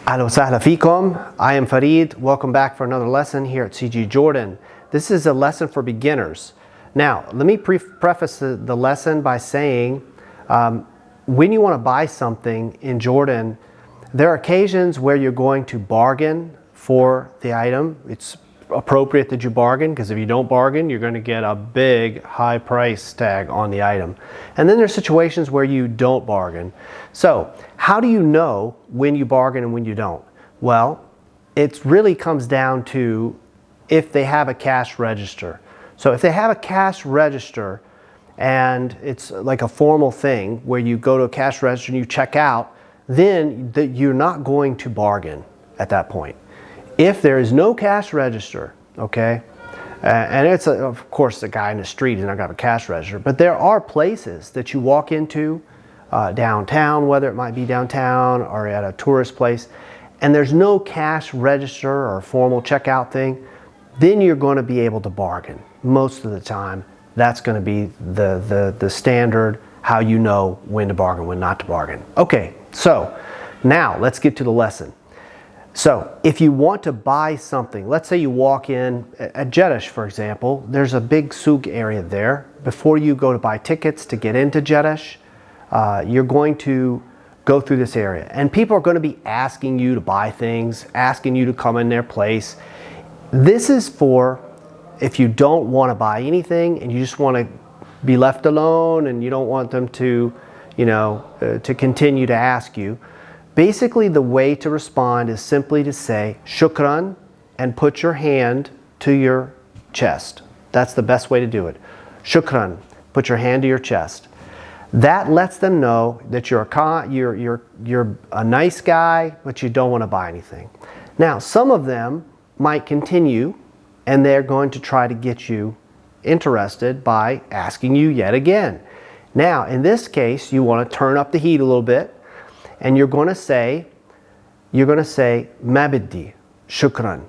Ahlan wa sahlan fikum. I am Farid. Welcome back for another lesson here at CGE Jordan. This is a lesson for beginners. Now, let me preface the lesson by saying when you want to buy something in Jordan, there are occasions where you're going to bargain for the item. It's appropriate that you bargain, because if you don't bargain, you're going to get a big high price tag on the item. And then there's situations where you don't bargain. So how do you know when you bargain and when you don't? Well, it really comes down to if they have a cash register. So if they have a cash register and it's like a formal thing where you go to a cash register and you check out, then you're not going to bargain at that point. If there is no cash register, okay, and it's of course the guy in the street is not going to have a cash register, but there are places that you walk into downtown, whether it might be downtown or at a tourist place, and there's no cash register or formal checkout thing, then you're going to be able to bargain. Most of the time, that's going to be the standard, how you know when to bargain, when not to bargain. Okay, so now let's get to the lesson. So if you want to buy something, let's say you walk in at Jeddah, for example, there's a big souk area there. Before you go to buy tickets to get into Jeddah, you're going to go through this area. And people are going to be asking you to buy things, asking you to come in their place. This is for if you don't want to buy anything and you just want to be left alone and you don't want them to, to continue to ask you. Basically, the way to respond is simply to say shukran and put your hand to your chest. That's the best way to do it. Shukran, put your hand to your chest. That lets them know that you're a nice guy, but you don't want to buy anything. Now, some of them might continue and they're going to try to get you interested by asking you yet again. Now, in this case, you want to turn up the heat a little bit. And you're going to say ma biddi, shukran.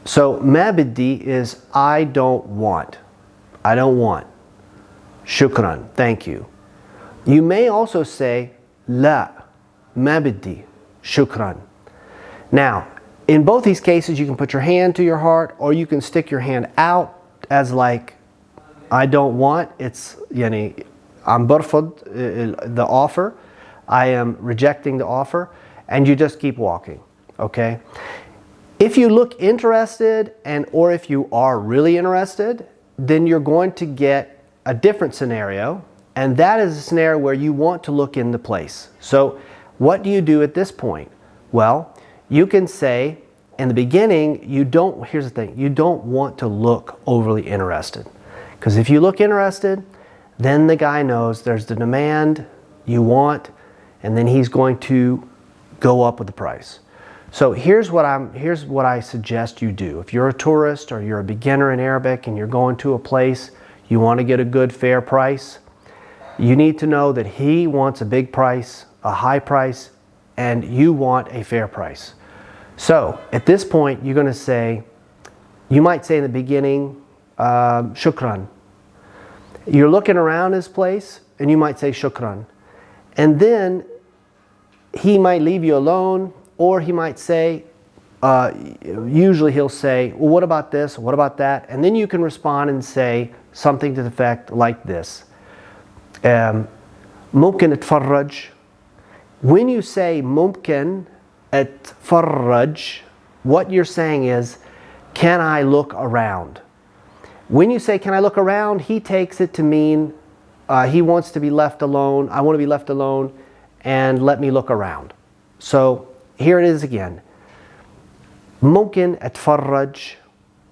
So ma biddi is I don't want. I don't want. Shukran, thank you. You may also say la, ma biddi, shukran. Now, in both these cases, you can put your hand to your heart, or you can stick your hand out as like I don't want. It's I'm barfad, the offer. I am rejecting the offer, and you just keep walking, okay? If you look interested or if you are really interested, then you're going to get a different scenario, and that is a scenario where you want to look in the place. So what do you do at this point? Well, you can say in the beginning, here's the thing, you don't want to look overly interested. Because if you look interested, then the guy knows there's the demand you want, and then he's going to go up with the price. So here's what I suggest you do. If you're a tourist or you're a beginner in Arabic and you're going to a place, you want to get a good fair price, you need to know that he wants a big price, a high price, and you want a fair price. So at this point, you're going to say, you might say in the beginning, shukran. You're looking around his place and you might say shukran. And then he might leave you alone, or he might say, usually he'll say, well, what about this? What about that? And then you can respond and say something to the effect like this. ممكن اتفرج. When you say ممكن اتفرج, what you're saying is, can I look around? When you say, can I look around, he takes it to mean he wants to be left alone. I want to be left alone and let me look around. So here it is again. ممكن اتفرج.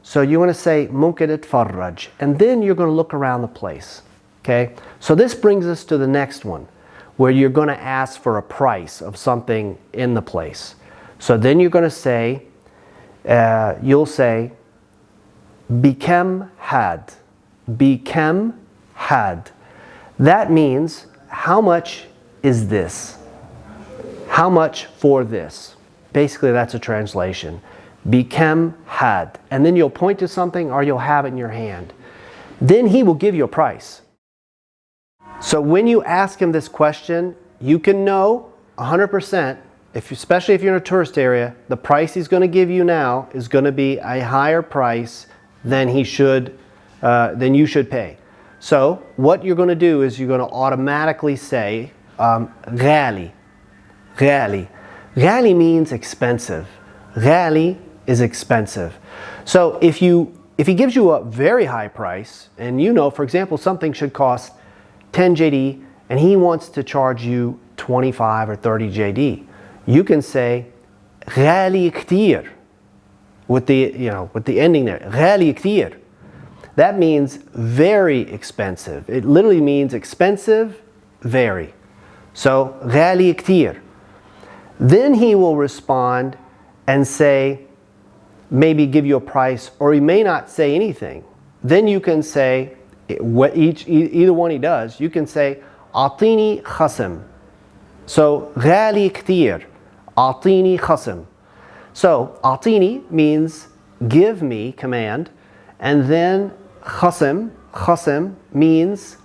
So you want to say ممكن اتفرج, and then you're going to look around the place. Okay? So this brings us to the next one, where you're going to ask for a price of something in the place. So then you're going to say, you'll say بكم had. بكم had. That means, how much is this? How much for this? Basically, that's a translation. Bikam had. And then you'll point to something or you'll have it in your hand. Then he will give you a price. So when you ask him this question, you can know 100% especially if you're in a tourist area, the price he's going to give you now is going to be a higher price than you should pay. So what you're going to do is you're going to automatically say غالي. غالي. غالي means expensive. غالي is expensive. So if he gives you a very high price, and you know, for example, something should cost 10 JD and he wants to charge you 25 or 30 JD, you can say غالي كتير with the ending there. غالي كتير. That means very expensive. It literally means expensive, very. So غالي كتير. Then he will respond and say, maybe give you a price, or he may not say anything. Then you can say, either one he does, you can say أعطيني خصم. So غالي كتير. أعطيني خصم. So أعطيني means give me, command, and then خصم means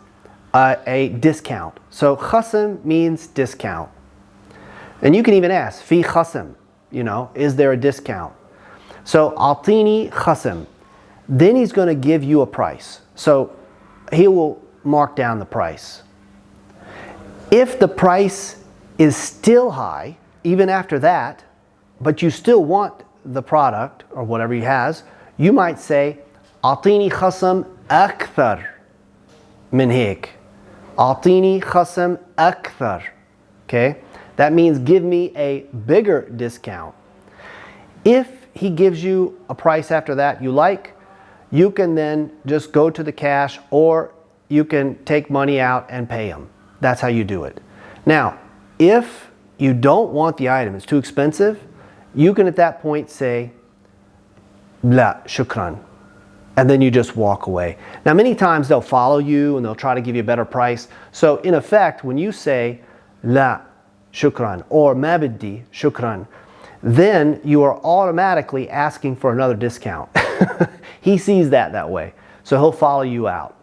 a discount. So خصم means discount. And you can even ask, في خصم, is there a discount? So أعطيني خصم. Then he's going to give you a price. So he will mark down the price. If the price is still high, even after that, but you still want the product or whatever he has, you might say أعطيني خصم أكثر من هيك. أعطيني خصم أكثر. Okay? That means give me a bigger discount. If he gives you a price after that you like, you can then just go to the cash, or you can take money out and pay him. That's how you do it. Now, if you don't want the item, it's too expensive, you can at that point say لا شكرا, and then you just walk away. Now many times they'll follow you and they'll try to give you a better price. So in effect, when you say لا شكرا or ما بدي شكرا, then you are automatically asking for another discount. He sees that way, so he'll follow you out.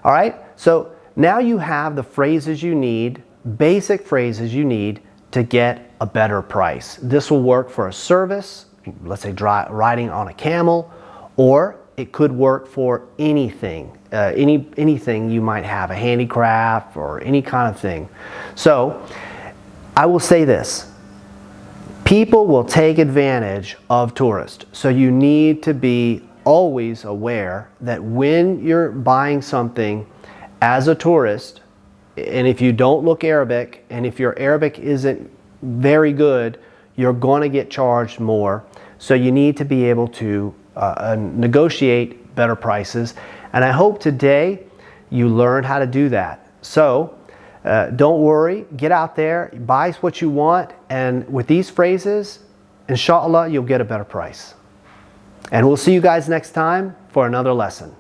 All right, so now you have the phrases you need, basic phrases you need to get a better price. This will work for a service, let's say riding on a camel, or it could work for anything, anything you might have, a handicraft or any kind of thing. So I will say this. People will take advantage of tourists. So you need to be always aware that when you're buying something as a tourist, and if you don't look Arabic, and if your Arabic isn't very good, you're going to get charged more. So you need to be able to negotiate better prices. And I hope today you learned how to do that. So don't worry, get out there, buy what you want, and with these phrases, inshallah, you'll get a better price. And we'll see you guys next time for another lesson.